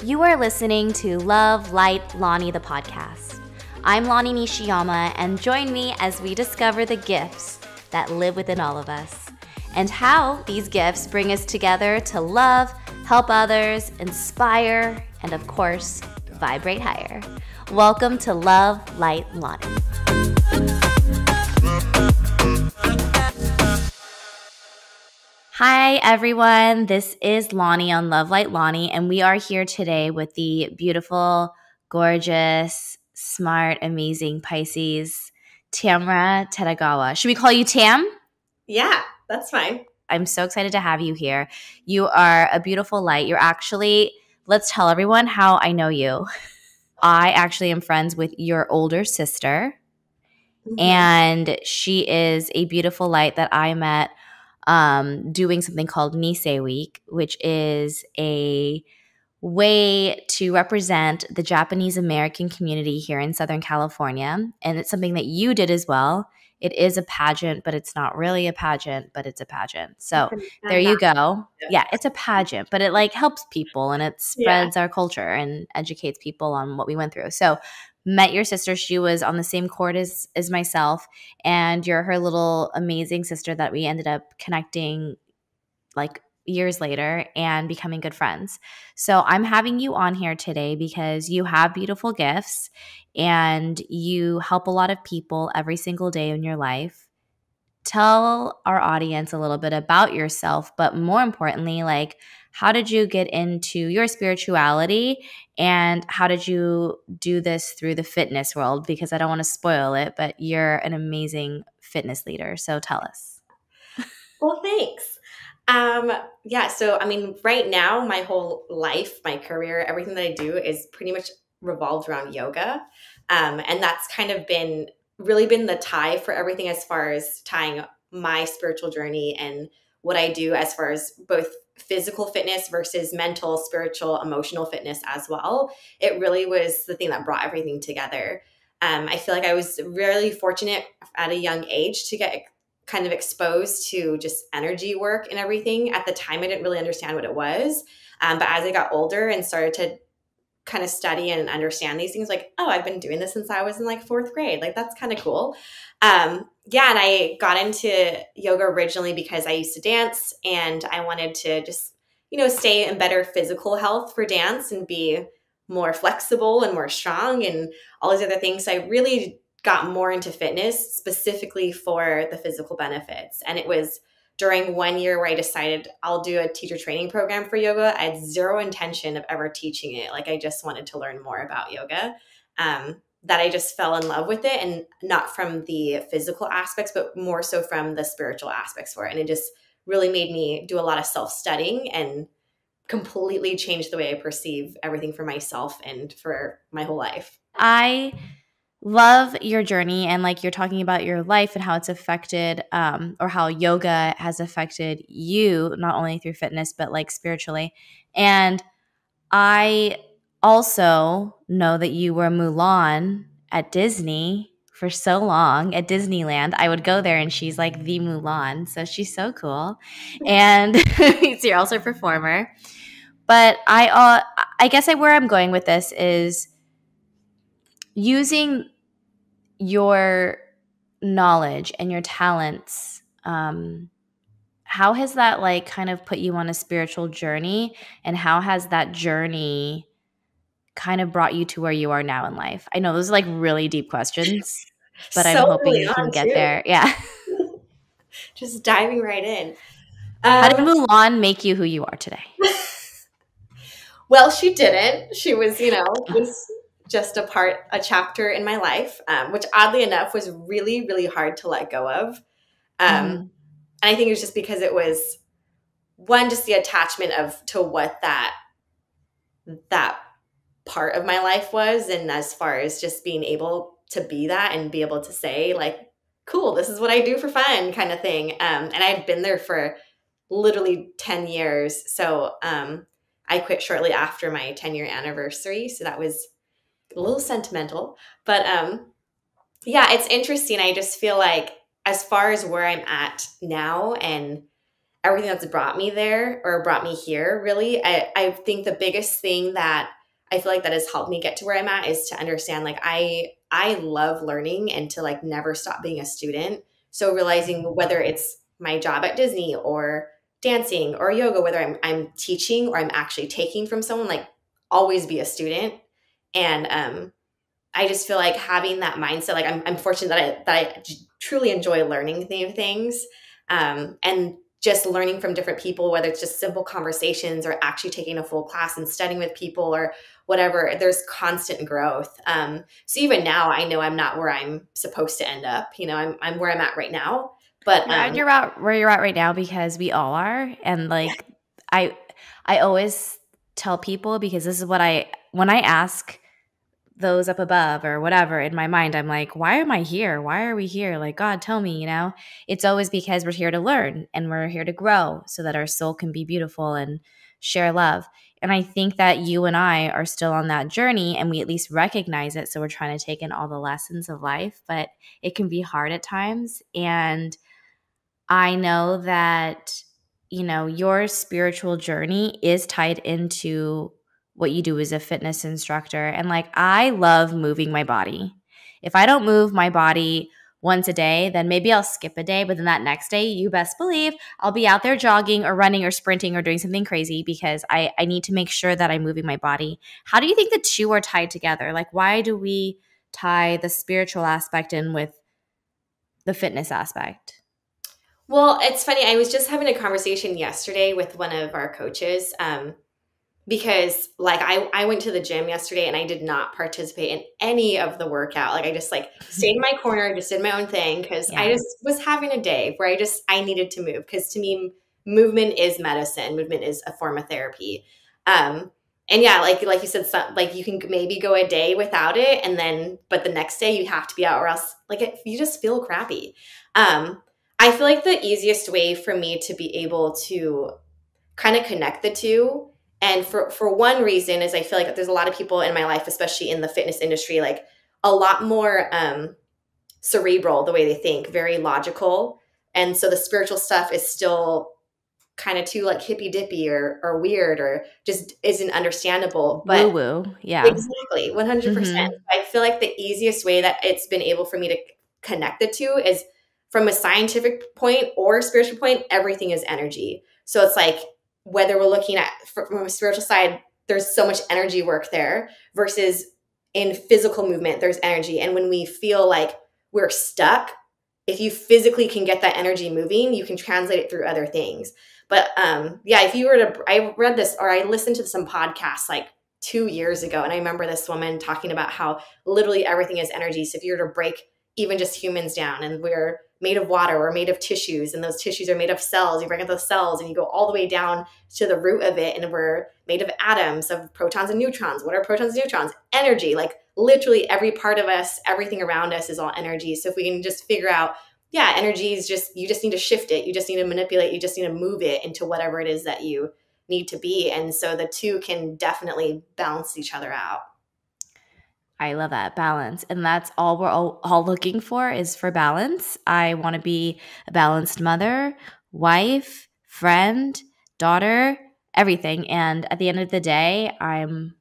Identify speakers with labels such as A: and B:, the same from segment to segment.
A: You are listening to Love, Light, Lonnie, the podcast. I'm Lonnie Nishiyama, and join me as we discover the gifts that live within all of us and how these gifts bring us together to love, help others, inspire, and of course, vibrate higher. Welcome to Love, Light, Lonnie. Hi, everyone. This is Lonnie on Love Light Lonnie, and we are here today with the beautiful, gorgeous, smart, amazing Pisces, Tamara Teragawa. Should we call you Tam?
B: Yeah, that's fine.
A: I'm so excited to have you here. You are a beautiful light. You're actually, let's tell everyone how I know you. I actually am friends with your older sister, and she is a beautiful light that I met doing something called Nisei Week, which is a way to represent the Japanese American community here in Southern California. And it's something that you did as well. It is a pageant, but it's not really a pageant, but it's a pageant. So there you go. Yeah, it's a pageant, but it like helps people and it spreads our culture and educates people on what we went through. So met your sister. She was on the same court as myself, and you're her little amazing sister that we ended up connecting like years later and becoming good friends. So I'm having you on here today because you have beautiful gifts and you help a lot of people every single day in your life. Tell our audience a little bit about yourself, but more importantly, like, how did you get into your spirituality and how did you do this through the fitness world? Because I don't want to spoil it, but you're an amazing fitness leader. So tell us.
B: Well, thanks. So I mean, right now, my whole life, my career, everything that I do is pretty much revolved around yoga. And that's kind of really been the tie for everything as far as tying my spiritual journey and what I do as far as both physical fitness versus mental, spiritual, emotional fitness as well. It really was the thing that brought everything together. I feel like I was really fortunate at a young age to get kind of exposed to just energy work and everything. At the time, I didn't really understand what it was. But as I got older and started to kind of study and understand these things, like, oh, I've been doing this since I was in like fourth grade. Like, that's kind of cool. And I got into yoga originally because I used to dance and I wanted to just, stay in better physical health for dance and be more flexible and more strong and all these other things. So I really got more into fitness specifically for the physical benefits. And it was during 1 year where I decided I'll do a teacher training program for yoga. I had zero intention of ever teaching it. Like, I just wanted to learn more about yoga. That I just fell in love with it, and not from the physical aspects, but more so from the spiritual aspects for it. And it just really made me do a lot of self-studying and completely changed the way I perceive everything for myself and for my whole life.
A: I love your journey and like you're talking about your life and how it's affected or how yoga has affected you, not only through fitness, but like spiritually. And I also know that you were Mulan at Disney for so long at Disneyland. I would go there and she's like the Mulan. So she's so cool. And so you're also a performer. But I guess where I'm going with this is using your knowledge and your talents, how has that like kind of put you on a spiritual journey, and how has that journey kind of brought you to where you are now in life? I know those are like really deep questions, but I'm hoping we can get there. Yeah.
B: Just diving right in.
A: How did Mulan make you who you are today?
B: Well, she didn't. She was, was just a chapter in my life, which oddly enough was really, really hard to let go of. And I think it was just because it was, one, just the attachment to what that part of my life was. And as far as just being able to be that and be able to say like, cool, this is what I do for fun kind of thing. And I had been there for literally 10 years. So I quit shortly after my 10-year anniversary. So that was a little sentimental. But it's interesting. I just feel like as far as where I'm at now and everything that's brought me there or brought me here, really. I think the biggest thing that I feel like that has helped me get to where I'm at is to understand like I love learning and to like never stop being a student. So realizing whether it's my job at Disney or dancing or yoga, whether I'm teaching or I'm actually taking from someone, like always be a student. And I just feel like having that mindset, like I'm fortunate that I truly enjoy learning new things, and just learning from different people, whether it's just simple conversations or actually taking a full class and studying with people or whatever. There's constant growth. So even now, I know I'm not where I'm supposed to end up. You know, I'm where I'm at right now, but
A: You're out where you're at right now because we all are. And like I I always tell people, because this is what when I ask those up above or whatever, in my mind I'm like, why am I here? Why are we here? Like, God, tell me, it's always because we're here to learn and we're here to grow so that our soul can be beautiful and share love. And I think that you and I are still on that journey, and we at least recognize it, so we're trying to take in all the lessons of life, but it can be hard at times. And I know that, your spiritual journey is tied into what you do as a fitness instructor. And like, I love moving my body. If I don't move my body once a day, then maybe I'll skip a day. But then that next day, you best believe I'll be out there jogging or running or sprinting or doing something crazy, because I need to make sure that I'm moving my body. How do you think the two are tied together? Like, why do we tie the spiritual aspect in with the fitness aspect?
B: well, it's funny. I was just having a conversation yesterday with one of our coaches. Because like I went to the gym yesterday and I did not participate in any of the workout. Like I just like stayed in my corner, just did my own thing because I
A: Yeah.
B: just was having a day where I needed to move, because to me movement is medicine. Movement is a form of therapy. And yeah, like you said, like you can maybe go a day without it, and then but the next day you have to be out, or else you just feel crappy. I feel like the easiest way for me to be able to kind of connect the two. And for one reason is I feel like there's a lot of people in my life, especially in the fitness industry, like a lot more cerebral the way they think, very logical. And so the spiritual stuff is still kind of too like hippy dippy or weird or just isn't understandable.
A: Woo
B: But
A: woo. Yeah.
B: exactly, 100%.
A: Mhm.
B: I feel like the easiest way that it's been able for me to connect the two is from a scientific point or spiritual point, everything is energy. So it's like whether we're looking at from a spiritual side, there's so much energy work there versus in physical movement, there's energy. And when we feel like we're stuck, if you physically can get that energy moving, you can translate it through other things. But yeah, if you were to, I read this or I listened to some podcasts like 2 years ago, and I remember this woman talking about how literally everything is energy. So if you were to break even just humans down, and we're made of water, we're made of tissues, and those tissues are made of cells. You break up those cells and you go all the way down to the root of it, and we're made of atoms of protons and neutrons. What are protons and neutrons? Energy. Like literally every part of us, everything around us is all energy. So if we can just figure out, yeah, energy is just, you just need to shift it. You just need to manipulate. You just need to move it into whatever it is that you need to be. And so the two can definitely balance each other out.
A: I love that balance. And that's all we're all looking for, is for balance. I want to be a balanced mother, wife, friend, daughter, everything. And at the end of the day, I'm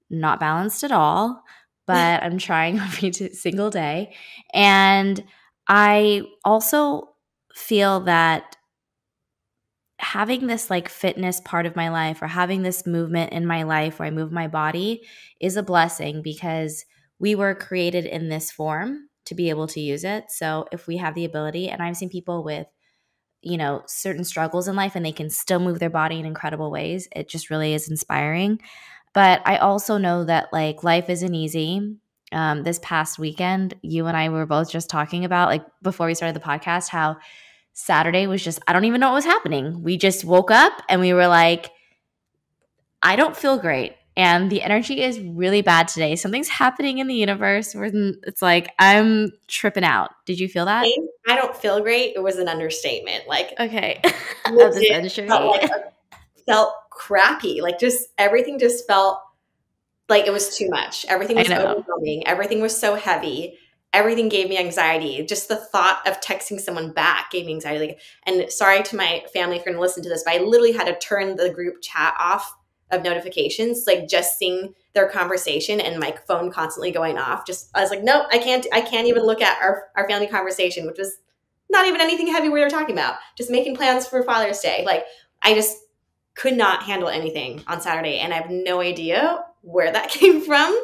A: not balanced at all, but I'm trying every single day. And I also feel that having this like fitness part of my life, or having this movement in my life where I move my body, is a blessing, because we were created in this form to be able to use it. So if we have the ability, and I've seen people with, certain struggles in life and they can still move their body in incredible ways, it just really is inspiring. But I also know that like life isn't easy. This past weekend, you and I were both just talking about, like before we started the podcast, how Saturday was just, I don't even know what was happening. We just woke up and we were like, I don't feel great. And the energy is really bad today. Something's happening in the universe where it's like, I'm tripping out. Did you feel that?
B: I don't feel great. It was an understatement. Like
A: Okay. Of the
B: legit felt
A: century.
B: like felt crappy. Like just everything just felt like it was too much. Everything
A: I
B: was
A: know.
B: overwhelming. Everything was so heavy. everything gave me anxiety. Just the thought of texting someone back gave me anxiety. Like, and sorry to my family if you're going to listen to this, but I literally had to turn the group chat off of notifications, like just seeing their conversation and my phone constantly going off. Just, I was like, nope, I can't even look at our family conversation, which was not even anything heavy we were talking about. Just making plans for Father's Day. Like, I just could not handle anything on Saturday. And I have no idea where that came from,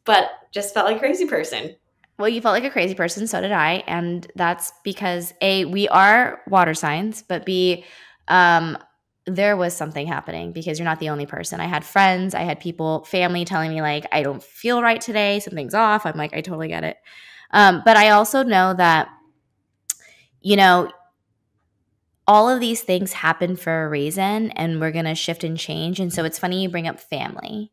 B: but just felt like a crazy person.
A: Well, you felt like a crazy person, so did I, and that's because A, we are water signs, but B, there was something happening because you're not the only person. I had friends, I had people, family telling me like, I don't feel right today, something's off. I'm like, I totally get it. But I also know that, you know, all of these things happen for a reason and we're going to shift and change. And so it's funny you bring up family.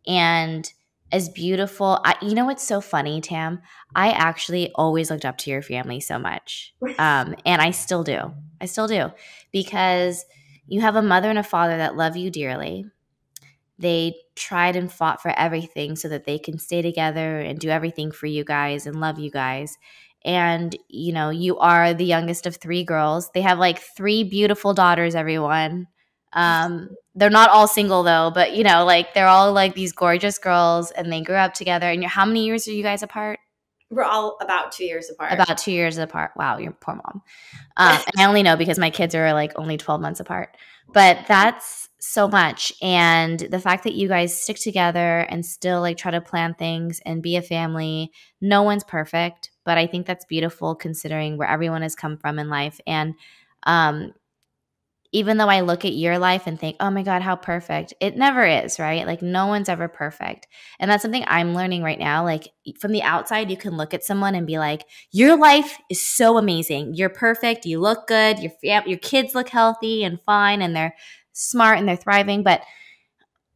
A: And as beautiful, you know what's so funny, Tam? I actually always looked up to your family so much. And I still do. I still do. Because you have a mother and a father that love you dearly. They tried and fought for everything so that they can stay together and do everything for you guys and love you guys. And, you know, you are the youngest of three girls. They have like three beautiful daughters, everyone. They're not all single though, but you know, like they're all like these gorgeous girls and they grew up together. And how many years are you guys apart?
B: We're all about 2 years apart.
A: About 2 years apart. Wow, your poor mom. And I only know because my kids are like only 12 months apart. But that's so much. And the fact that you guys stick together and still like try to plan things and be a family, no one's perfect, but I think that's beautiful considering where everyone has come from in life. And even though I look at your life and think, oh my God, how perfect, it never is, right? Like no one's ever perfect. And that's something I'm learning right now. Like from the outside, you can look at someone and be like, your life is so amazing. You're perfect. You look good. Your kids look healthy and fine and they're smart and they're thriving. But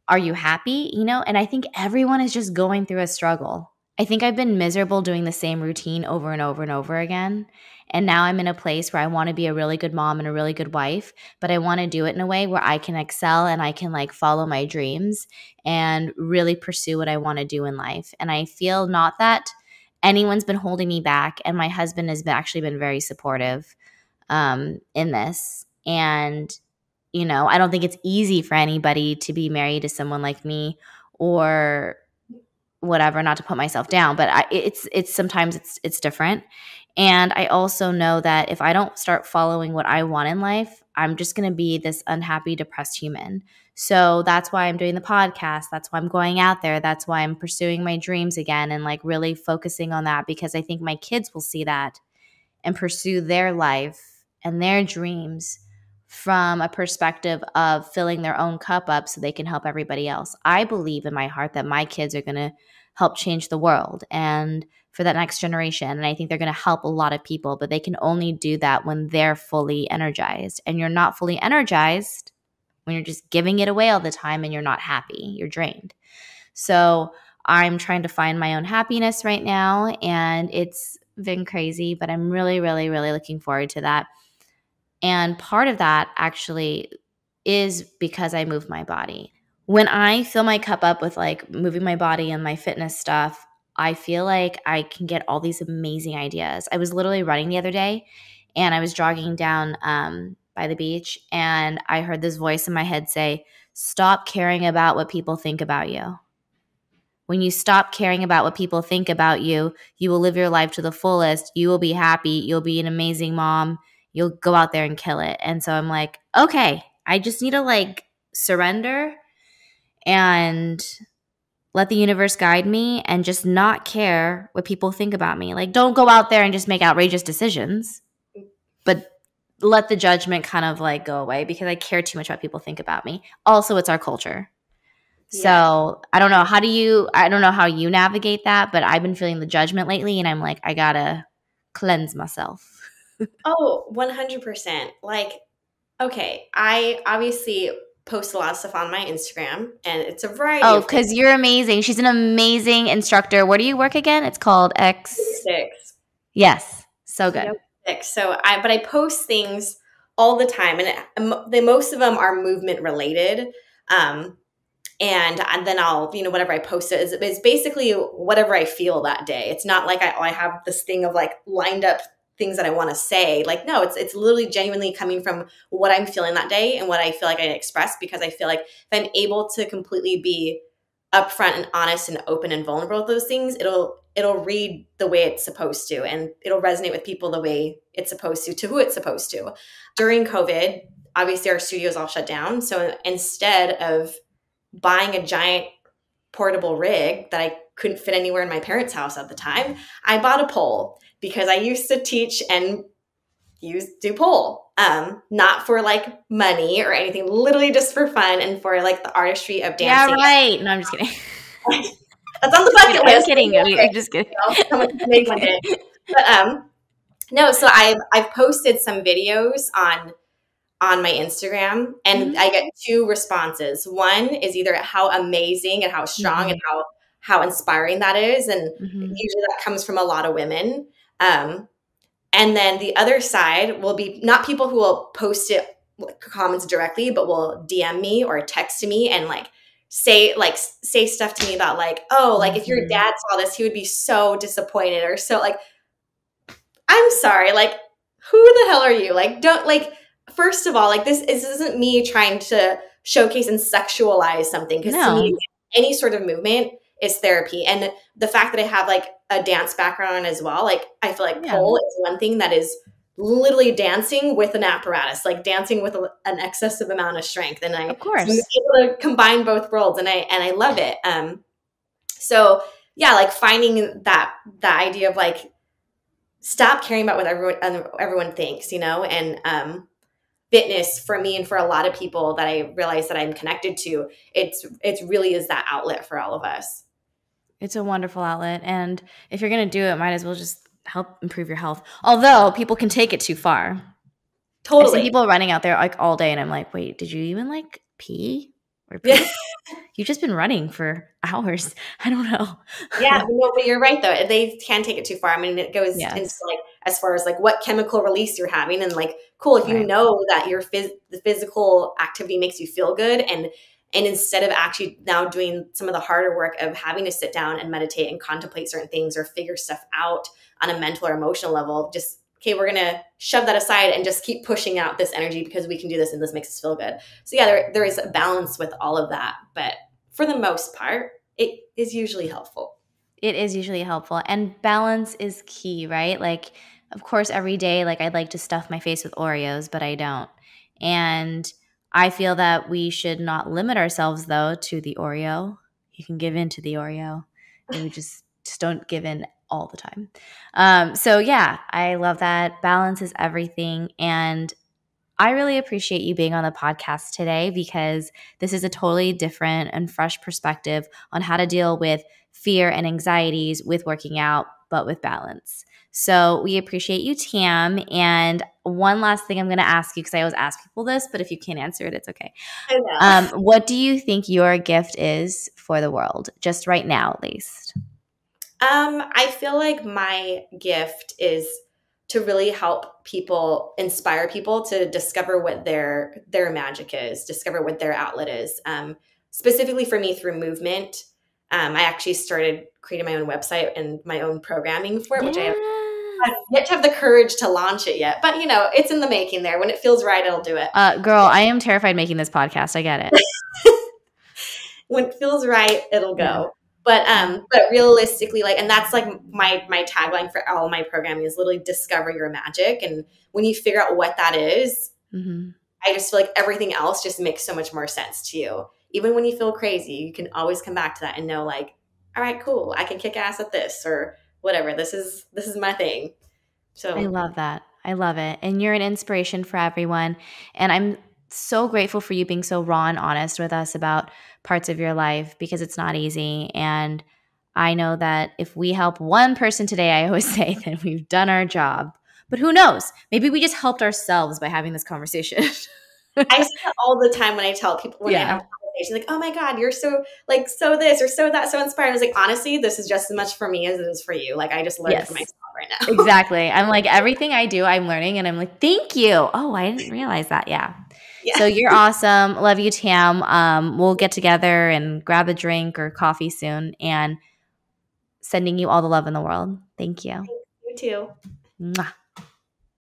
A: are you happy? You know, and I think everyone is just going through a struggle. I think I've been miserable doing the same routine over and over and over again. And now I'm in a place where I want to be a really good mom and a really good wife, but I want to do it in a way where I can excel and I can like follow my dreams and really pursue what I want to do in life. And I feel not that anyone's been holding me back. And my husband has actually been very supportive in this. And you know, I don't think it's easy for anybody to be married to someone like me or whatever, not to put myself down, but it's sometimes it's different. And I also know that if I don't start following what I want in life, I'm just going to be this unhappy, depressed human. So that's why I'm doing the podcast. That's why I'm going out there. That's why I'm pursuing my dreams again and like really focusing on that because I think my kids will see that and pursue their life and their dreams from a perspective of filling their own cup up so they can help everybody else. I believe in my heart that my kids are going to help change the world and for that next generation. And I think they're going to help a lot of people, but they can only do that when they're fully energized. And you're not fully energized when you're just giving it away all the time and you're not happy. You're drained. So I'm trying to find my own happiness right now. And it's been crazy, but I'm really, really, really looking forward to that. And part of that actually is because I move my body. When I fill my cup up with like moving my body and my fitness stuff, I feel like I can get all these amazing ideas. I was literally running the other day and I was jogging down by the beach and I heard this voice in my head say, stop caring about what people think about you. When you stop caring about what people think about you, you will live your life to the fullest. You will be happy. You'll be an amazing mom. You'll go out there and kill it. And so I'm like, okay, I just need to like surrender and let the universe guide me and just not care what people think about me. Like, don't go out there and just make outrageous decisions, but let the judgment kind of like go away because I care too much what people think about me. Also, it's our culture. So I don't know. I don't know how you navigate that, but I've been feeling the judgment lately and I'm like, I gotta cleanse myself.
B: Oh, 100%. Like, okay, I obviously post a lot of stuff on my Instagram and it's a variety
A: Oh,
B: of things.
A: because you're amazing. She's an amazing instructor. Where do you work again? It's called X.
B: 6.
A: Yes. So good.
B: 6. But I post things all the time and most of them are movement related. And then I'll, whatever I post is basically whatever I feel that day. It's not like I have this thing of like lined up things that I want to say. Like, no, it's literally genuinely coming from what I'm feeling that day and what I feel like I express, because I feel like if I'm able to completely be upfront and honest and open and vulnerable with those things, it'll read the way it's supposed to, and it'll resonate with people the way it's supposed to who it's supposed to. During COVID, obviously our studios all shut down. So instead of buying a giant portable rig that I couldn't fit anywhere in my parents' house at the time, I bought a pole, because I used to teach and do pole. Not for like money or anything, literally just for fun and for like the artistry of dancing.
A: Yeah, right. No, I'm just kidding.
B: That's on the bucket list.
A: I'm kidding. I'm just kidding.
B: Someone can make one day. But no, so I've posted some videos on my Instagram, and I get two responses. One is either how amazing and how strong and how inspiring that is, and usually that comes from a lot of women. And then the other side will be not people who will post it comments directly, but will DM me or text me and say stuff to me about like, oh, like if your dad saw this, he would be so disappointed, or so like, I'm sorry, like, who the hell are you? Like, don't like, first of all, like this isn't me trying to showcase and sexualize something, because to me, any sort of movement is therapy. And the fact that I have like a dance background as well, like I feel like pole is one thing that is literally dancing with an apparatus, like dancing with an excessive amount of strength. And I'm able to combine both worlds, and I love it. So yeah, like finding that idea of like, stop caring about what everyone thinks, and fitness for me and for a lot of people that I realize that I'm connected to, it's really is that outlet for all of us.
A: It's a wonderful outlet. And if you're going to do it, might as well just help improve your health. Although people can take it too far.
B: Totally.
A: I've seen people running out there like all day, and I'm like, wait, did you even like pee? Or pee? You've just been running for hours. I don't know.
B: Yeah, no, but you're right though. They can take it too far. I mean, it goes into like as far as like what chemical release you're having, and like, cool, if you know that the physical activity makes you feel good, and instead of actually now doing some of the harder work of having to sit down and meditate and contemplate certain things or figure stuff out on a mental or emotional level, just, okay, we're going to shove that aside and just keep pushing out this energy because we can do this and this makes us feel good. So yeah, there is a balance with all of that. But for the most part, it is usually helpful.
A: It is usually helpful. And balance is key, right? Like, of course, every day, like I'd like to stuff my face with Oreos, but I don't. And I feel that we should not limit ourselves, though, to the Oreo. You can give in to the Oreo. And we just don't give in all the time. So, yeah, I love that. Balance is everything. And I really appreciate you being on the podcast today, because this is a totally different and fresh perspective on how to deal with fear and anxieties with working out, but with balance. So we appreciate you, Tam. And one last thing I'm going to ask you, because I always ask people this, but if you can't answer it, it's okay.
B: I know.
A: What do you think your gift is for the world, just right now at least?
B: I feel like my gift is to really help people, inspire people to discover what their magic is, discover what their outlet is. Specifically for me, through movement. I actually started creating my own website and my own programming for it, which I've yet to have the courage to launch it yet. But, it's in the making there. When it feels right, it'll do it.
A: Girl, I am terrified making this podcast. I get it.
B: When it feels right, it'll go. Yeah. But realistically, like, and that's like my tagline for all my programming is literally discover your magic. And when you figure out what that is, I just feel like everything else just makes so much more sense to you. Even when you feel crazy, you can always come back to that and know like, all right, cool, I can kick ass at this or whatever. This is my thing. So
A: I love that. I love it. And you're an inspiration for everyone. And I'm so grateful for you being so raw and honest with us about parts of your life, because it's not easy. And I know that if we help one person today, I always say that we've done our job. But who knows? Maybe we just helped ourselves by having this conversation.
B: I say that all the time when I tell people when I have conversations, like, oh my God, you're so like, so this or so that, so inspired. I was like, honestly, this is just as much for me as it is for you. Like, I just learned for myself right now.
A: Exactly. I'm like, everything I do, I'm learning, and I'm like, thank you. Oh, I didn't realize that. Yeah. So
B: Yeah.
A: you're awesome. Love you, Tam. We'll get together and grab a drink or coffee soon. And sending you all the love in the world. Thank you.
B: You too.
A: Mwah.